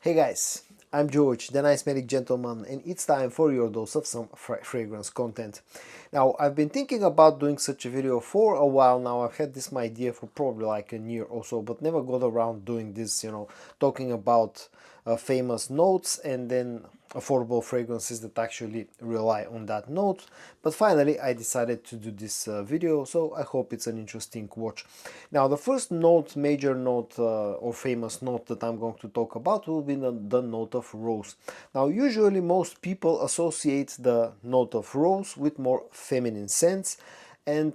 Hey guys, I'm George, the nice medic gentleman, and it's time for your dose of some fragrance content. Now, I've been thinking about doing such a video for a while now. I've had this idea for probably like a year or so, but never got around doing this, talking about famous notes and then affordable fragrances that actually rely on that note. But finally I decided to do this video, so I hope it's an interesting watch. Now the first note, major note or famous note that I'm going to talk about will be the note of rose. Now usually most people associate the note of rose with more feminine scents, and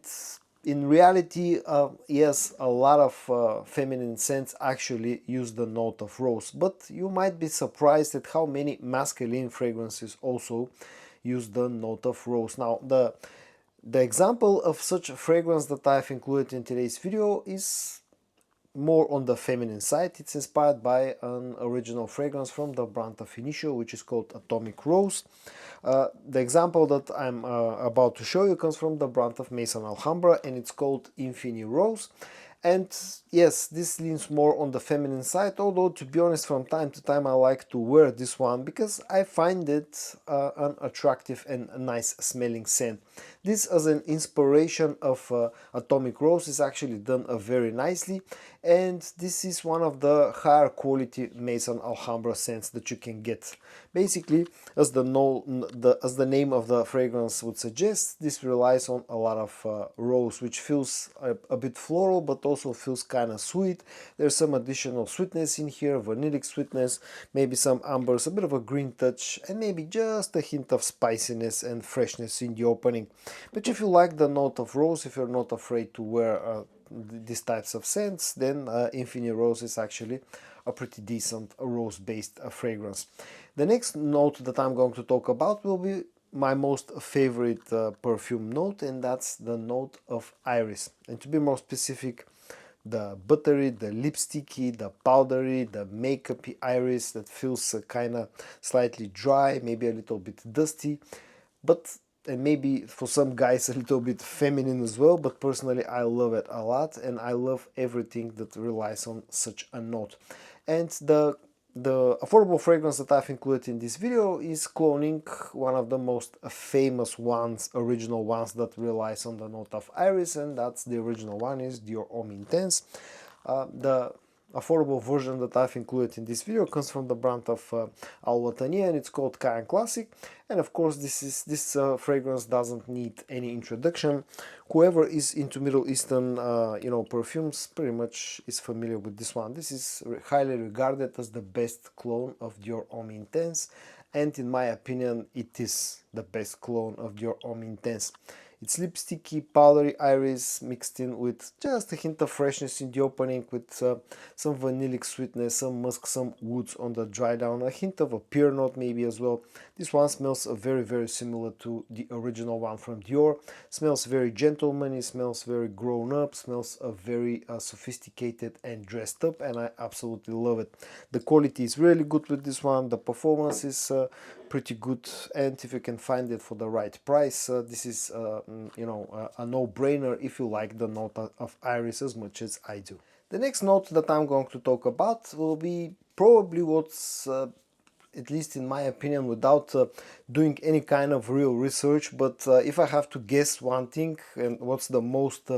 in reality, yes, a lot of feminine scents actually use the note of rose, but you might be surprised at how many masculine fragrances also use the note of rose. Now, the example of such a fragrance that I've included in today's video is more on the feminine side. It's inspired by an original fragrance from the brand of Initio, which is called Atomic Rose. The example that I'm about to show you comes from the brand of Maison Alhambra, and it's called Infini Rose. And yes, this leans more on the feminine side, although to be honest, from time to time I like to wear this one because I find it an attractive and a nice smelling scent. This as an inspiration of Atomic Rose is actually done very nicely, and this is one of the higher quality Maison Alhambra scents that you can get. Basically, as the name of the fragrance would suggest, this relies on a lot of rose, which feels a bit floral but also feels kind of sweet. There's some additional sweetness in here, vanillic sweetness, maybe some ambers, a bit of a green touch, and maybe just a hint of spiciness and freshness in the opening. But if you like the note of rose, if you're not afraid to wear these types of scents, then Infini Rose is actually a pretty decent rose-based fragrance. The next note that I'm going to talk about will be my most favorite perfume note, and that's the note of iris. And to be more specific, the buttery, the lipsticky, the powdery, the makeupy iris that feels kind of slightly dry, maybe a little bit dusty, but and maybe for some guys a little bit feminine as well, but personally I love it a lot, and I love everything that relies on such a note. And the affordable fragrance that I've included in this video is cloning one of the most famous ones, original ones that relies on the note of iris, and that's the original one is Dior Homme Intense. The affordable version that I've included in this video comes from the brand of Al Watania, and it's called Cayenne Classic. And of course this fragrance doesn't need any introduction. Whoever is into Middle Eastern perfumes pretty much is familiar with this one. This is highly regarded as the best clone of Dior Homme Intense, and in my opinion it is the best clone of Dior Homme Intense. It's lipsticky, powdery iris mixed in with just a hint of freshness in the opening, with some vanillic sweetness, some musk, some woods on the dry down, a hint of a pear note maybe as well. This one smells very similar to the original one from Dior. Smells very gentlemanly, smells very grown up, smells very sophisticated and dressed up, and I absolutely love it. The quality is really good with this one, the performance is pretty good, and if you can find it for the right price, this is a no-brainer if you like the note of iris as much as I do. The next note that I'm going to talk about will be probably what's at least in my opinion, without doing any kind of real research, but if I have to guess one thing, and what's the most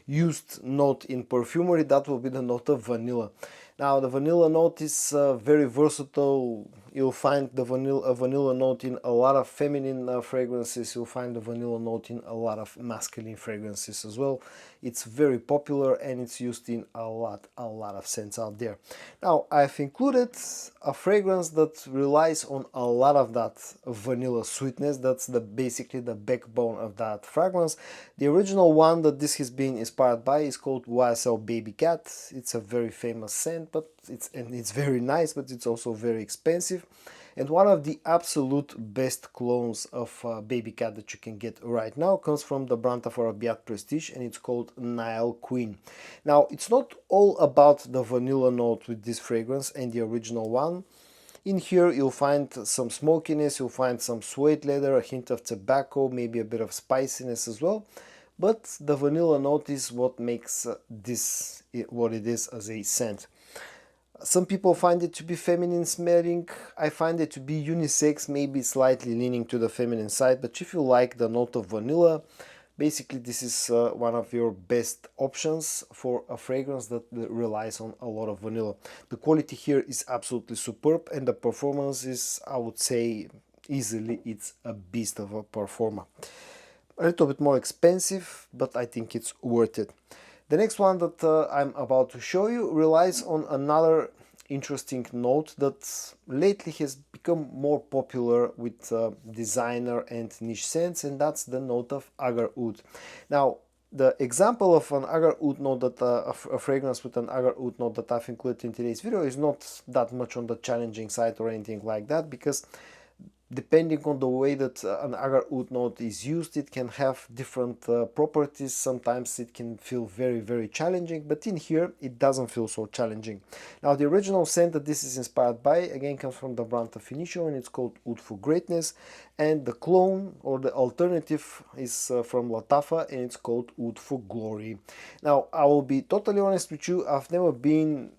used note in perfumery, that will be the note of vanilla. Now the vanilla note is very versatile. You'll find the vanilla note in a lot of feminine fragrances. You'll find the vanilla note in a lot of masculine fragrances as well. It's very popular and it's used in a lot of scents out there. Now I've included a fragrance that relies on a lot of that vanilla sweetness. That's basically the backbone of that fragrance. The original one that this has been inspired by is called YSL Baby Cat. It's a very famous scent, but it's very nice, but it's also very expensive, and one of the absolute best clones of Baby Cat that you can get right now comes from the brand of Arabiat Prestige, and it's called Nile Queen. Now it's not all about the vanilla note with this fragrance and the original one. In here you'll find some smokiness, you'll find some suede leather, a hint of tobacco, maybe a bit of spiciness as well. But the vanilla note is what makes this what it is as a scent. Some people find it to be feminine smelling. I find it to be unisex, maybe slightly leaning to the feminine side, but if you like the note of vanilla, basically this is one of your best options for a fragrance that relies on a lot of vanilla. The quality here is absolutely superb, and the performance is, I would say, easily it's a beast of a performer. A little bit more expensive, but I think it's worth it. The next one that I'm about to show you relies on another interesting note that lately has become more popular with designer and niche scents, and that's the note of Agar oud. Now, the example of an Agar oud note that a fragrance with an Agar oud note that I've included in today's video is not that much on the challenging side or anything like that, because depending on the way that an agar oud note is used, it can have different properties. Sometimes it can feel very challenging, but in here it doesn't feel so challenging. Now, the original scent that this is inspired by again comes from the brand of Initio, and it's called Oud for Greatness, and the clone or the alternative is from Latafa, and it's called Oud for Glory. Now, I will be totally honest with you, I've never been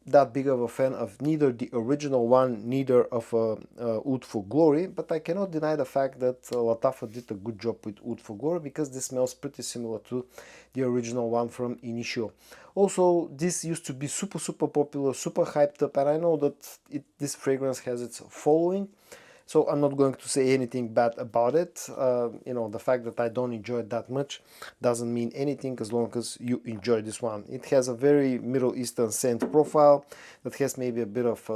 that big of a fan of neither the original one, neither of Oud for Glory, but I cannot deny the fact that Latafa did a good job with Oud for Glory, because this smells pretty similar to the original one from Initio. Also, this used to be super popular, super hyped up, and I know that this fragrance has its following. So I'm not going to say anything bad about it. You know, the fact that I don't enjoy it that much doesn't mean anything as long as you enjoy this one. It has a very Middle Eastern scent profile that has maybe a bit of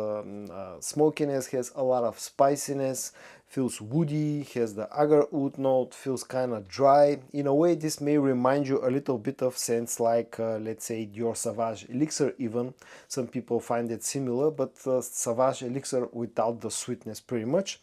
smokiness, has a lot of spiciness, feels woody, has the agar oud note, feels kind of dry. In a way, this may remind you a little bit of scents like, let's say, Dior Sauvage Elixir even. Some people find it similar, but Sauvage Elixir without the sweetness pretty much.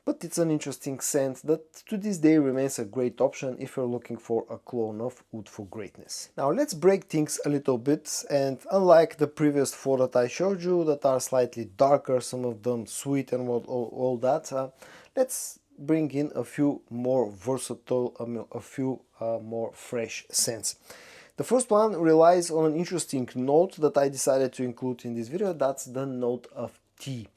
But it's an interesting scent that to this day remains a great option if you're looking for a clone of Oud for Greatness. Now let's break things a little bit, and unlike the previous four that I showed you that are slightly darker, some of them sweet and all that, let's bring in a few more versatile, a few more fresh scents. The first one relies on an interesting note that I decided to include in this video. That's the note of tea.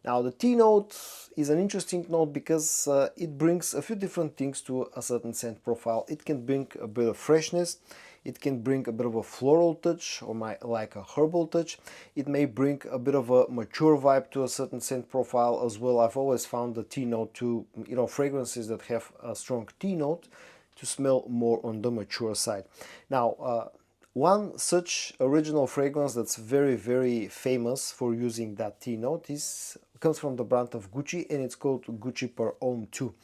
Now, the tea note is an interesting note because it brings a few different things to a certain scent profile. It can bring a bit of freshness, it can bring a bit of a floral touch or like a herbal touch. It may bring a bit of a mature vibe to a certain scent profile as well. I've always found the tea note to, you know, fragrances that have a strong tea note to smell more on the mature side. Now, one such original fragrance that's very famous for using that tea note comes from the brand of Gucci, and it's called Gucci Per Homme 2.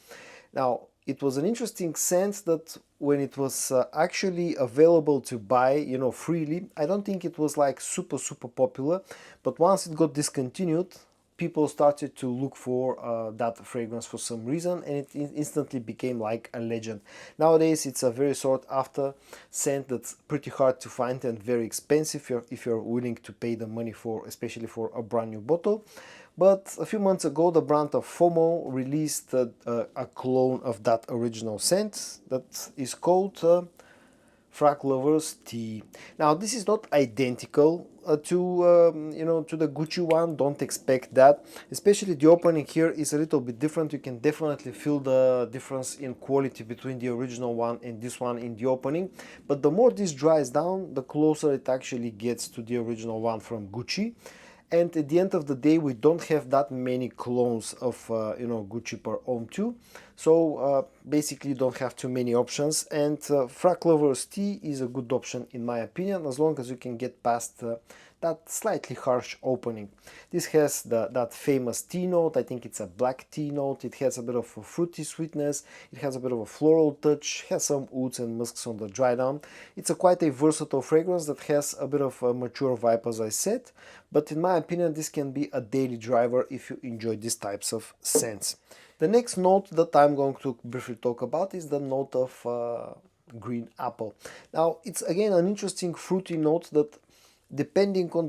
Now, it was an interesting scent that when it was actually available to buy, you know, freely, I don't think it was like super popular, but once it got discontinued, people started to look for that fragrance for some reason, and it instantly became like a legend. Nowadays it's a very sought after scent that's pretty hard to find and very expensive if you're willing to pay the money for, especially for a brand new bottle. But a few months ago the brand of FOMO released a clone of that original scent that is called Frack Lovers Tea. Now this is not identical to you know, to the Gucci one. Don't expect that. Especially the opening here is a little bit different. You can definitely feel the difference in quality between the original one and this one in the opening. But the more this dries down, the closer it actually gets to the original one from Gucci. And at the end of the day, we don't have that many clones of you know, Gucci Per Homme 2, so basically you don't have too many options, and Frack Lovers Tea is a good option in my opinion, as long as you can get past that slightly harsh opening. This has that famous tea note. I think it's a black tea note. It has a bit of a fruity sweetness, it has a bit of a floral touch, has some ouds and musks on the dry down. It's quite a versatile fragrance that has a bit of a mature vibe, as I said, but in my opinion this can be a daily driver if you enjoy these types of scents. The next note that I'm going to briefly talk about is the note of green apple. Now it's again an interesting fruity note that, depending on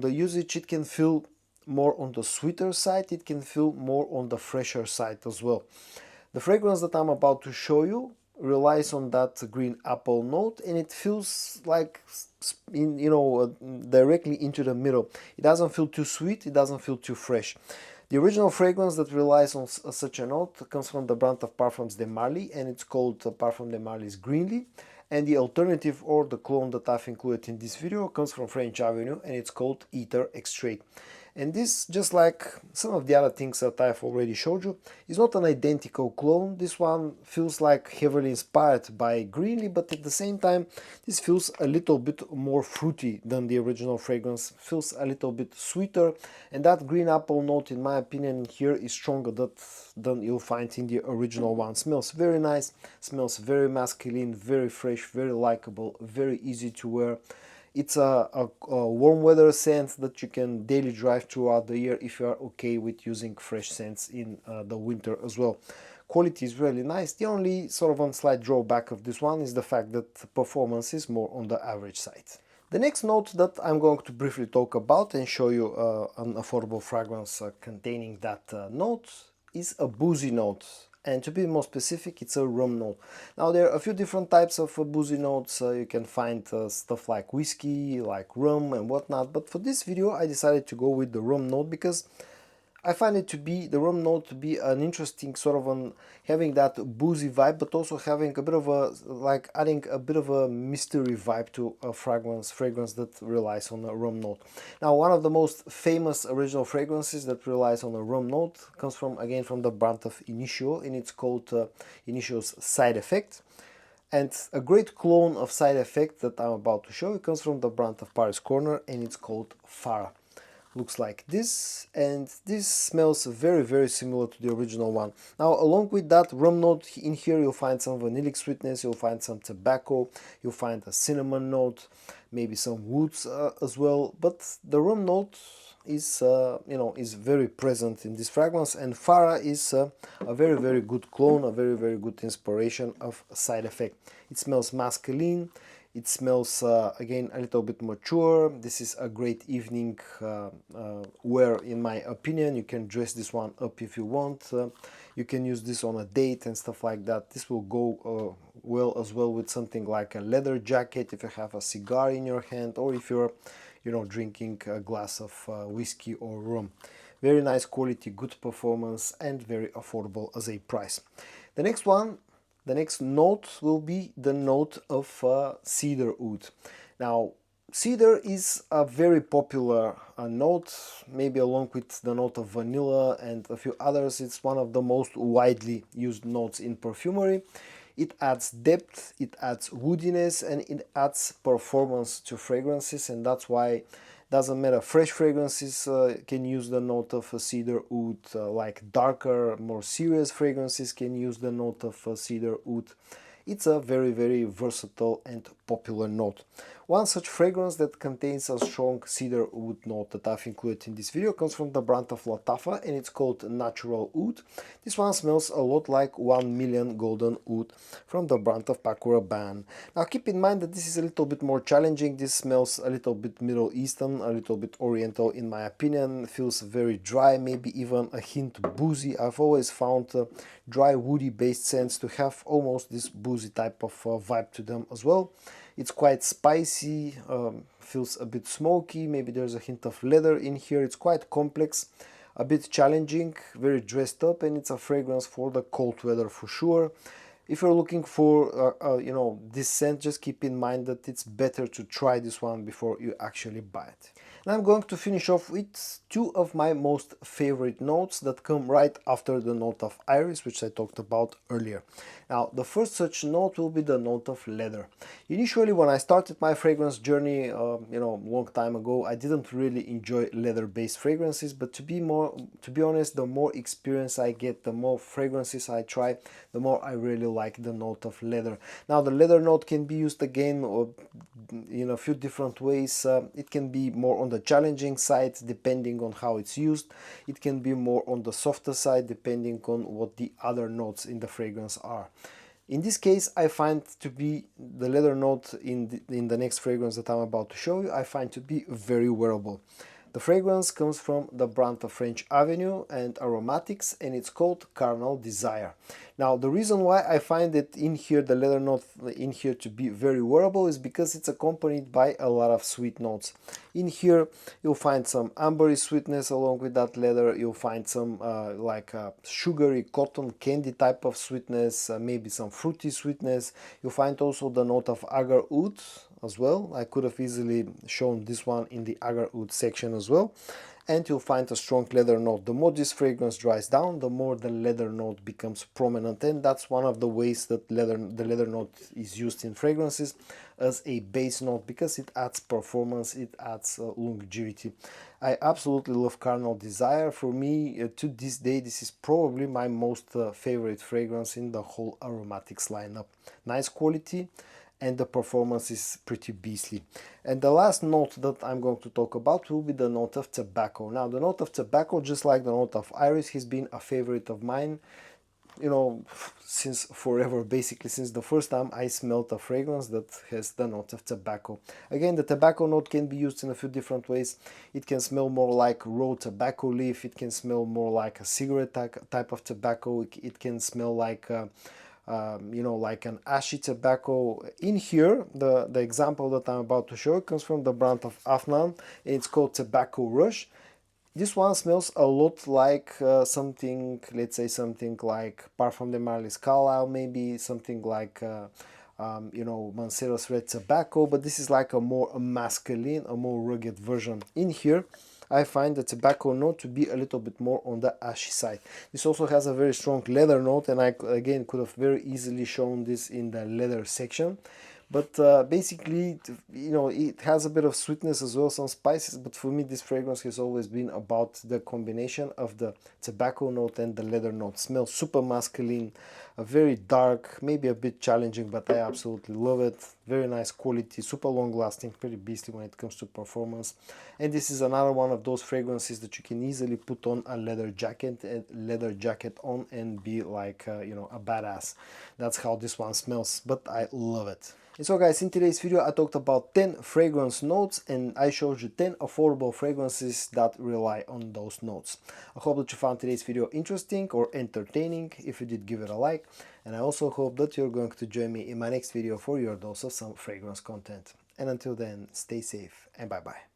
the usage, it can feel more on the sweeter side, it can feel more on the fresher side as well. The fragrance that I'm about to show you relies on that green apple note, and it feels like directly into the middle. It doesn't feel too sweet, it doesn't feel too fresh. The original fragrance that relies on such a note comes from the brand of Parfums de Marly, and it's called Parfum de Marly's Greenly. And the alternative, or the clone that I've included in this video, comes from French Avenue, and it's called Ether Extrait. And this, just like some of the other things that I've already showed you, is not an identical clone. This one feels like heavily inspired by Greenly, but at the same time this feels a little bit more fruity than the original fragrance, feels a little bit sweeter, and that green apple note, in my opinion, here is stronger than you'll find in the original one. Smells very nice, smells very masculine, very fresh, very likable, very easy to wear. It's a warm weather scent that you can daily drive throughout the year if you are okay with using fresh scents in the winter as well. Quality is really nice. The only sort of one slight drawback of this one is the fact that performance is more on the average side. The next note that I'm going to briefly talk about and show you an affordable fragrance containing that note is a boozy note. And to be more specific, it's a rum note. Now, there are a few different types of boozy notes. You can find stuff like whiskey, like rum and whatnot. But for this video, I decided to go with the rum note because I find it to be, the rum note to be an interesting sort of having that boozy vibe, but also having a bit of a, like adding a bit of a mystery vibe to a fragrance that relies on a rum note. Now, one of the most famous original fragrances that relies on a rum note comes from, again, from the brand of Initio, and it's called Initio's Side Effect. And a great clone of Side Effect that I'm about to show you comes from the brand of Paris Corner, and it's called Farah. Looks like this, and this smells very similar to the original one. Now, along with that rum note in here, you'll find some vanillic sweetness, you'll find some tobacco, you'll find a cinnamon note, maybe some woods as well, but the rum note is is very present in this fragrance, and Farah is a very good clone, a very good inspiration of Side Effect. It smells masculine. It smells, again, a little bit mature. This is a great evening wear, in my opinion. You can dress this one up if you want. You can use this on a date and stuff like that. This will go well as well with something like a leather jacket if you have a cigar in your hand, or if you're, drinking a glass of whiskey or rum. Very nice quality, good performance, and very affordable as a price. The next note will be the note of cedar wood. Now, cedar is a very popular note, maybe along with the note of vanilla and a few others. It's one of the most widely used notes in perfumery. It adds depth, it adds woodiness, and it adds performance to fragrances, and that's why doesn't matter. Fresh fragrances can use the note of cedar wood, like darker, more serious fragrances can use the note of cedar wood. It's a very versatile and popular note. One such fragrance that contains a strong cedar wood note that I've included in this video comes from the brand of Lattafa, and it's called Natural Oud. This one smells a lot like 1 Million Golden Oud from the brand of Paco Rabanne. Now, keep in mind that this is a little bit more challenging. This smells a little bit Middle Eastern, a little bit Oriental in my opinion. Feels very dry, maybe even a hint boozy. I've always found dry woody based scents to have almost this boozy type of vibe to them as well. It's quite spicy, feels a bit smoky, maybe there's a hint of leather in here. It's quite complex, a bit challenging, very dressed up, and it's a fragrance for the cold weather for sure. If you're looking for this scent, just keep in mind that it's better to try this one before you actually buy it. And I'm going to finish off with two of my most favorite notes that come right after the note of iris, which I talked about earlier. Now, the first such note will be the note of leather. Initially, when I started my fragrance journey, long time ago, I didn't really enjoy leather-based fragrances. But to be honest, the more experience I get, the more fragrances I try, the more I really like the note of leather. Now, the leather note can be used again in a few different ways. It can be more on the challenging side depending on how it's used. It can be more on the softer side depending on what the other notes in the fragrance are. In this case, I find to be the leather note in the next fragrance that I'm about to show you, I find to be very wearable. The fragrance comes from the brand of French Avenue and Aromatics, and it's called Carnal Desire. Now, the reason why I find it in here, the leather note in here, to be very wearable is because it's accompanied by a lot of sweet notes. In here, you'll find some ambery sweetness along with that leather. You'll find some sugary cotton candy type of sweetness, maybe some fruity sweetness. You'll find also the note of Agar oud as well. I could have easily shown this one in the Agar oud section as well. And you'll find a strong leather note. The more this fragrance dries down, the more the leather note becomes prominent, and that's one of the ways that the leather note is used in fragrances, as a base note, because it adds performance, it adds longevity. I absolutely love Carnal Desire. For me, to this day, this is probably my most favorite fragrance in the whole aromatics lineup. Nice quality, and the performance is pretty beastly. And the last note that I'm going to talk about will be the note of tobacco. Now, the note of tobacco, just like the note of iris, has been a favorite of mine, you know, since forever, basically since the first time I smelled a fragrance that has the note of tobacco. Again, the tobacco note can be used in a few different ways. It can smell more like raw tobacco leaf, it can smell more like a cigarette type of tobacco, it can smell like you know, like an ashy tobacco. In here, the example that I'm about to show comes from the brand of Afnan. It's called Tobacco Rush. This one smells a lot like something, let's say something like Parfum de Marlis Carlisle, maybe something like you know, Mancero's Red Tobacco, but this is like a more masculine, a more rugged version. In here, I find the tobacco note to be a little bit more on the ashy side. This also has a very strong leather note, and I again could have very easily shown this in the leather section. But basically, you know, it has a bit of sweetness as well, some spices, but for me this fragrance has always been about the combination of the tobacco note and the leather note. Smells super masculine, very dark, maybe a bit challenging, but I absolutely love it. Very nice quality, super long lasting, pretty beastly when it comes to performance. And this is another one of those fragrances that you can easily put on a leather jacket on and be like you know, a badass. That's how this one smells, but I love it. And so guys, in today's video I talked about 10 fragrance notes, and I showed you 10 affordable fragrances that rely on those notes. I hope that you found today's video interesting or entertaining. If you did, give it a like, and I also hope that you're going to join me in my next video for your dose of some fragrance content. And until then, stay safe and bye bye.